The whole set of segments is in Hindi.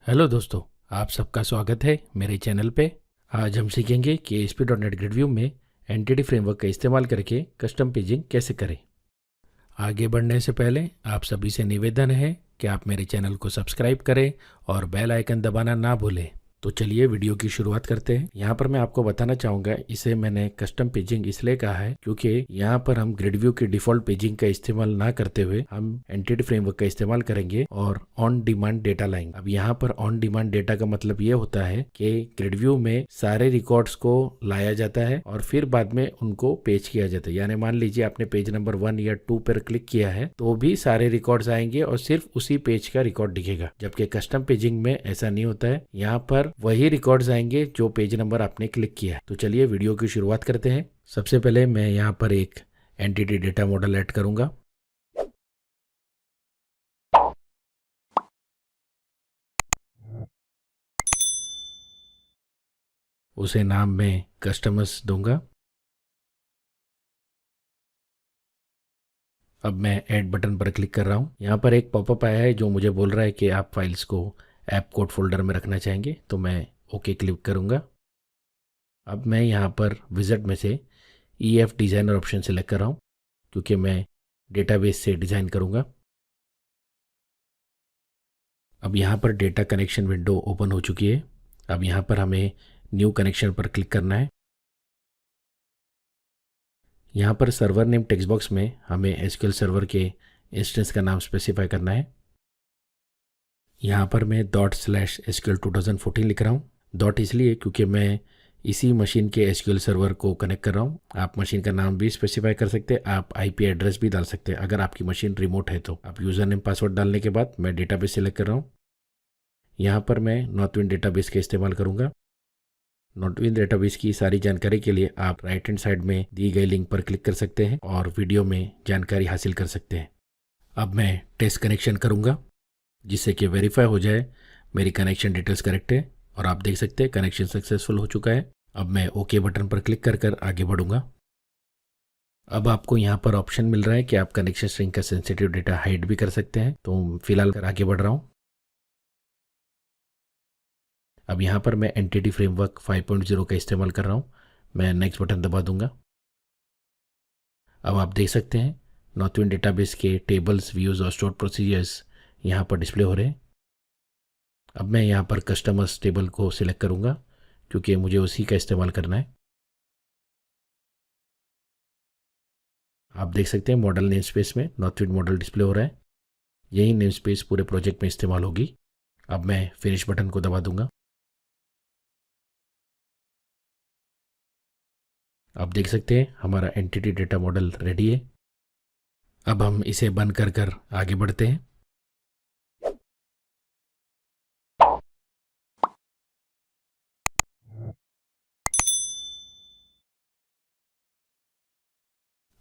हेलो दोस्तों, आप सबका स्वागत है मेरे चैनल पे। आज हम सीखेंगे कि ASP.NET ग्रिड व्यू में एंटिटी फ्रेमवर्क का इस्तेमाल करके कस्टम पेजिंग कैसे करें। आगे बढ़ने से पहले आप सभी से निवेदन है कि आप मेरे चैनल को सब्सक्राइब करें और बेल आइकन दबाना ना भूलें। तो चलिए वीडियो की शुरुआत करते हैं। यहाँ पर मैं आपको बताना चाहूँगा, इसे मैंने कस्टम पेजिंग इसलिए कहा है क्योंकि यहाँ पर हम ग्रिड व्यू की डिफ़ॉल्ट पेजिंग का इस्तेमाल ना करते हुए हम एंटिटी फ्रेमवर्क का इस्तेमाल करेंगे और ऑन डिमांड डेटा लाएंगे। अब यहाँ पर ऑन डिमांड डेटा का मतलब ये होता है कि ग्रिड व्यू में सारे रिकॉर्ड्स को लाया जाता है और फिर बाद में उनको पेज किया जाता है। यानी मान लीजिए आपने पेज नंबर 1 या 2 पर क्लिक किया है तो भी सारे रिकॉर्ड्स आएंगे और सिर्फ उसी पेज का रिकॉर्ड दिखेगा, जबकि कस्टम पेजिंग में ऐसा नहीं होता है। यहाँ पर वही रिकॉर्ड्स आएंगे जो पेज नंबर आपने क्लिक किया है। तो चलिए वीडियो की शुरुआत करते हैं। सबसे पहले मैं यहाँ पर एक एंटिटी डेटा मॉडल ऐड करूंगा। उसे नाम मैं कस्टमर्स दूंगा। अब मैं ऐड बटन पर क्लिक कर रहा हूँ। यहाँ पर एक पॉपअप आया है जो मुझे बोल रहा है कि आप फाइल्स को ऐप कोड फोल्डर में रखना चाहेंगे, तो मैं ओके क्लिक करूँगा। अब मैं यहाँ पर विज़ार्ड में से EF डिज़ाइनर ऑप्शन सेलेक्ट कर रहा हूँ क्योंकि मैं डेटाबेस से डिज़ाइन करूँगा। अब यहाँ पर डेटा कनेक्शन विंडो ओपन हो चुकी है। अब यहाँ पर हमें न्यू कनेक्शन पर क्लिक करना है। यहाँ पर सर्वर नेम टेक्स्ट बॉक्स में हमें SQL सर्वर के इंस्टेंस का नाम स्पेसिफाई करना है। यहाँ पर मैं ./SQL 2014 लिख रहा हूँ। डॉट इसलिए क्योंकि मैं इसी मशीन के SQL सर्वर को कनेक्ट कर रहा हूँ। आप मशीन का नाम भी स्पेसिफाई कर सकते हैं, आप IP एड्रेस भी डाल सकते हैं अगर आपकी मशीन रिमोट है तो। आप यूज़र नेम पासवर्ड डालने के बाद मैं डेटाबेस सेलेक्ट कर रहा हूँ। यहाँ पर मैं नॉर्थविंड डेटाबेस का इस्तेमाल करूँगा। नॉर्थविंड डेटाबेस की सारी जानकारी के लिए आप राइट हैंड साइड में दी गई लिंक पर क्लिक कर सकते हैं और वीडियो में जानकारी हासिल कर सकते हैं। अब मैं टेस्ट कनेक्शन करूँगा जिससे कि वेरीफाई हो जाए मेरी कनेक्शन डिटेल्स करेक्ट है, और आप देख सकते हैं कनेक्शन सक्सेसफुल हो चुका है। अब मैं ओके बटन पर क्लिक कर कर आगे बढ़ूँगा। अब आपको यहाँ पर ऑप्शन मिल रहा है कि आप कनेक्शन स्ट्रिंग का सेंसिटिव डेटा हाइड भी कर सकते हैं, तो फिलहाल आगे बढ़ रहा हूँ। अब यहाँ पर मैं एंटिटी फ्रेमवर्क 5.0 का इस्तेमाल कर रहा हूँ। मैं नेक्स्ट बटन दबा दूंगा। अब आप देख सकते हैं नॉर्थविंड डेटाबेस के टेबल्स, व्यूज़ और स्टोर प्रोसीजर्स यहाँ पर डिस्प्ले हो रहे हैं। अब मैं यहाँ पर कस्टमर्स टेबल को सिलेक्ट करूँगा क्योंकि मुझे उसी का इस्तेमाल करना है। आप देख सकते हैं मॉडल नेम स्पेस में नॉर्थविंड मॉडल डिस्प्ले हो रहा है। यही नेम स्पेस पूरे प्रोजेक्ट में इस्तेमाल होगी। अब मैं फिनिश बटन को दबा दूंगा। आप देख सकते हैं हमारा एंटिटी डेटा मॉडल रेडी है। अब हम इसे बंद कर कर आगे बढ़ते हैं।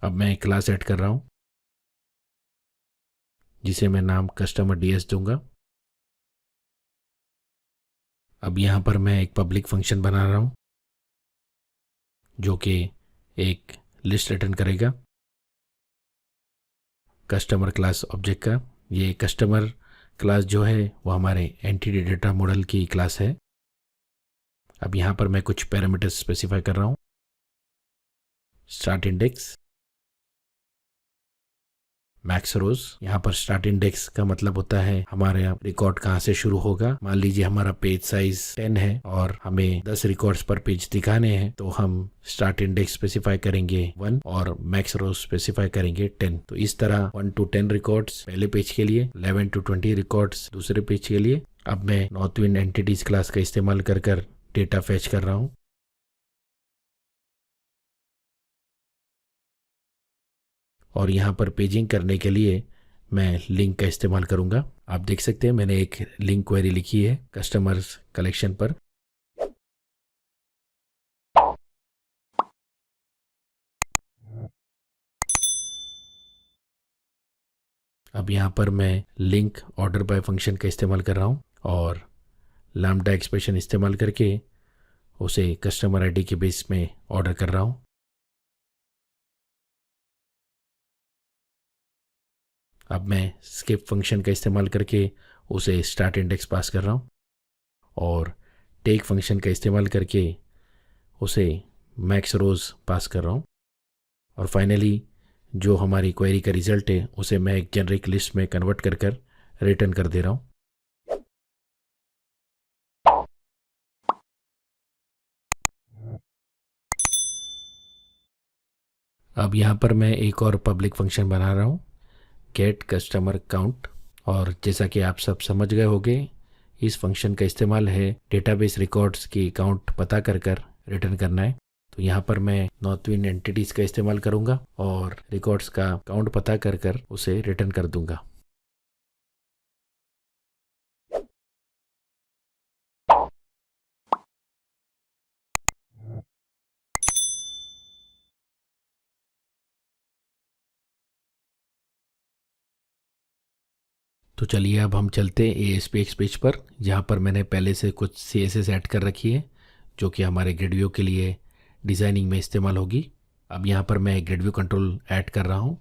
अब मैं एक क्लास ऐड कर रहा हूँ जिसे मैं नाम कस्टमर DS दूंगा। अब यहाँ पर मैं एक पब्लिक फंक्शन बना रहा हूँ जो कि एक लिस्ट रिटर्न करेगा कस्टमर क्लास ऑब्जेक्ट का। ये कस्टमर क्लास जो है वो हमारे एंटिटी डेटा मॉडल की क्लास है। अब यहाँ पर मैं कुछ पैरामीटर्स स्पेसिफाई कर रहा हूँ। स्टार्ट इंडेक्स, मैक्स रोज। यहाँ पर स्टार्ट इंडेक्स का मतलब होता है हमारे रिकॉर्ड कहाँ से शुरू होगा। मान लीजिए हमारा पेज साइज 10 है और हमें 10 रिकॉर्ड्स पर पेज दिखाने हैं, तो हम स्टार्ट इंडेक्स स्पेसिफाई करेंगे 1 और मैक्स रोज स्पेसिफाई करेंगे 10। तो इस तरह 1 to 10 रिकॉर्ड्स पहले पेज के लिए, 11 to 20 रिकॉर्ड्स दूसरे पेज के लिए। अब मैं नॉर्थविंड एंटिटीज क्लास का इस्तेमाल कर कर डेटा फैच कर रहा हूँ। और यहाँ पर पेजिंग करने के लिए मैं लिंक का इस्तेमाल करूँगा। आप देख सकते हैं मैंने एक लिंक क्वेरी लिखी है कस्टमर्स कलेक्शन पर। अब यहाँ पर मैं लिंक ऑर्डर बाय फंक्शन का इस्तेमाल कर रहा हूँ और लैम्ब्डा एक्सप्रेशन इस्तेमाल करके उसे कस्टमर ID के बेस में ऑर्डर कर रहा हूँ। अब मैं स्किप फंक्शन का इस्तेमाल करके उसे स्टार्ट इंडेक्स पास कर रहा हूँ। और टेक फंक्शन का इस्तेमाल करके उसे मैक्स रोज़ पास कर रहा हूँ। और फाइनली जो हमारी क्वेरी का रिज़ल्ट है उसे मैं एक जेनरिक लिस्ट में कन्वर्ट कर रिटर्न कर दे रहा हूँ। अब यहाँ पर मैं एक और पब्लिक फंक्शन बना रहा हूँ, गेट कस्टमर काउंट। और जैसा कि आप सब समझ गए होंगे, इस फंक्शन का इस्तेमाल है डेटाबेस रिकॉर्ड्स की काउंट पता कर रिटर्न करना है। तो यहाँ पर मैं नॉर्थविन एंटिटीज़ का इस्तेमाल करूँगा और रिकॉर्ड्स का काउंट पता कर उसे रिटर्न कर दूँगा। तो चलिए अब हम चलते हैं ASPX पेज पर, जहाँ पर मैंने पहले से कुछ CSS ऐड कर रखी है जो कि हमारे ग्रिड व्यू के लिए डिज़ाइनिंग में इस्तेमाल होगी। अब यहाँ पर मैं ग्रिड व्यू कंट्रोल ऐड कर रहा हूँ।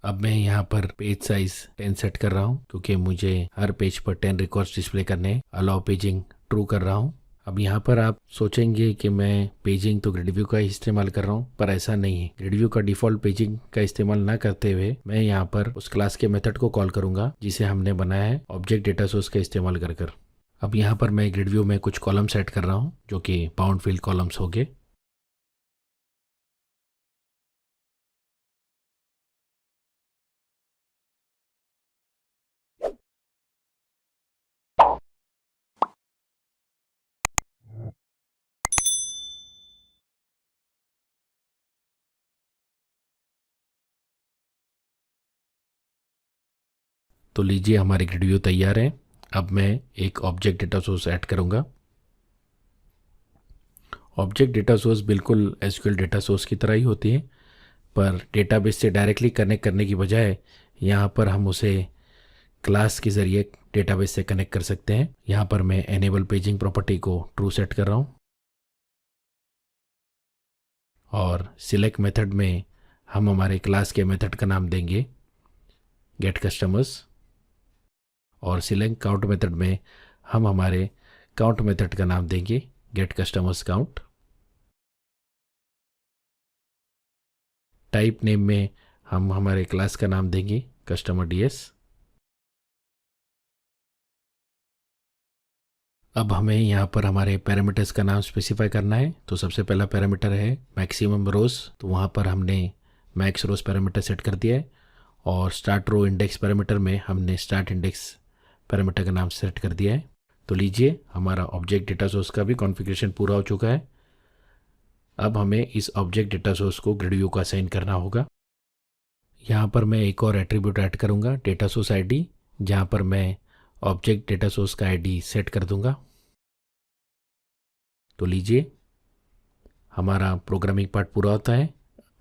अब मैं यहाँ पर पेज साइज 10 सेट कर रहा हूँ क्योंकि मुझे हर पेज पर 10 रिकॉर्ड्स डिस्प्ले करने हैं। अलाउ पेजिंग ट्रू कर रहा हूँ। अब यहाँ पर आप सोचेंगे कि मैं पेजिंग तो ग्रिड व्यू का ही इस्तेमाल कर रहा हूँ, पर ऐसा नहीं है। ग्रिड व्यू का डिफ़ॉल्ट पेजिंग का इस्तेमाल ना करते हुए मैं यहाँ पर उस क्लास के मेथड को कॉल करूँगा जिसे हमने बनाया है ऑब्जेक्ट डेटा सोर्स का इस्तेमाल कर। अब यहाँ पर मैं ग्रिड व्यू में कुछ कॉलम सेट कर रहा हूँ जो कि बाउंड फील्ड कॉलम्स हो गए। तो लीजिए हमारे ग्रिड व्यू तैयार है। अब मैं एक ऑब्जेक्ट डेटा सोर्स ऐड करूँगा। ऑब्जेक्ट डेटा सोर्स बिल्कुल SQL डेटा सोर्स की तरह ही होती है, पर डेटाबेस से डायरेक्टली कनेक्ट करने की बजाय यहाँ पर हम उसे क्लास के ज़रिए डेटाबेस से कनेक्ट कर सकते हैं। यहाँ पर मैं एनेबल पेजिंग प्रॉपर्टी को ट्रू सेट कर रहा हूँ और सिलेक्ट मेथड में हम हमारे क्लास के मेथड का नाम देंगे गेट कस्टमर्स और सिलेक्ट काउंट मेथड में हम हमारे काउंट मेथड का नाम देंगे get customers count. Type name में हम हमारे क्लास का नाम देंगे कस्टमर DS। अब हमें यहाँ पर हमारे पैरामीटर्स का नाम स्पेसिफाई करना है। तो सबसे पहला पैरामीटर है मैक्सिमम रोज़, तो वहाँ पर हमने मैक्स रोज़ पैरामीटर सेट कर दिया है। और स्टार्ट रो इंडेक्स पैरामीटर में हमने स्टार्ट इंडेक्स पैरामीटर का नाम सेट कर दिया है। तो लीजिए हमारा ऑब्जेक्ट डेटा सोर्स का भी कॉन्फ़िगरेशन पूरा हो चुका है। अब हमें इस ऑब्जेक्ट डेटा सोर्स को ग्रिड व्यू का असाइन करना होगा। यहाँ पर मैं एक और एट्रीब्यूट ऐड करूँगा डेटा सोर्स ID, जहाँ पर मैं ऑब्जेक्ट डेटा सोर्स का ID सेट कर दूँगा। तो लीजिए हमारा प्रोग्रामिंग पार्ट पूरा होता है।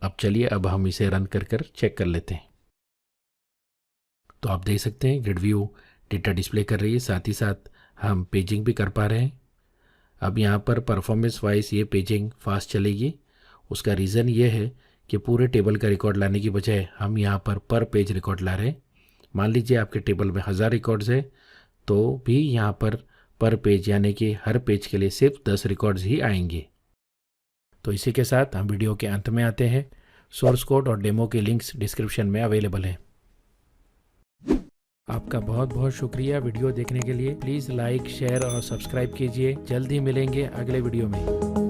अब चलिए अब हम इसे रन कर चेक कर लेते हैं। तो आप देख सकते हैं ग्रिड व्यू डेटा डिस्प्ले कर रही है, साथ ही साथ हम पेजिंग भी कर पा रहे हैं। अब यहाँ पर परफॉर्मेंस वाइज ये पेजिंग फास्ट चलेगी। उसका रीज़न ये है कि पूरे टेबल का रिकॉर्ड लाने की बजाय हम यहाँ पर पेज रिकॉर्ड ला रहे हैं। मान लीजिए आपके टेबल में 1000 रिकॉर्ड्स है तो भी यहाँ पर पेज यानी कि हर पेज के लिए सिर्फ 10 रिकॉर्ड्स ही आएंगे। तो इसी के साथ हम वीडियो के अंत में आते हैं। सोर्स कोड और डेमो के लिंक्स डिस्क्रिप्शन में अवेलेबल हैं। आपका बहुत बहुत शुक्रिया वीडियो देखने के लिए। प्लीज़ लाइक, शेयर और सब्सक्राइब कीजिए। जल्द ही मिलेंगे अगले वीडियो में।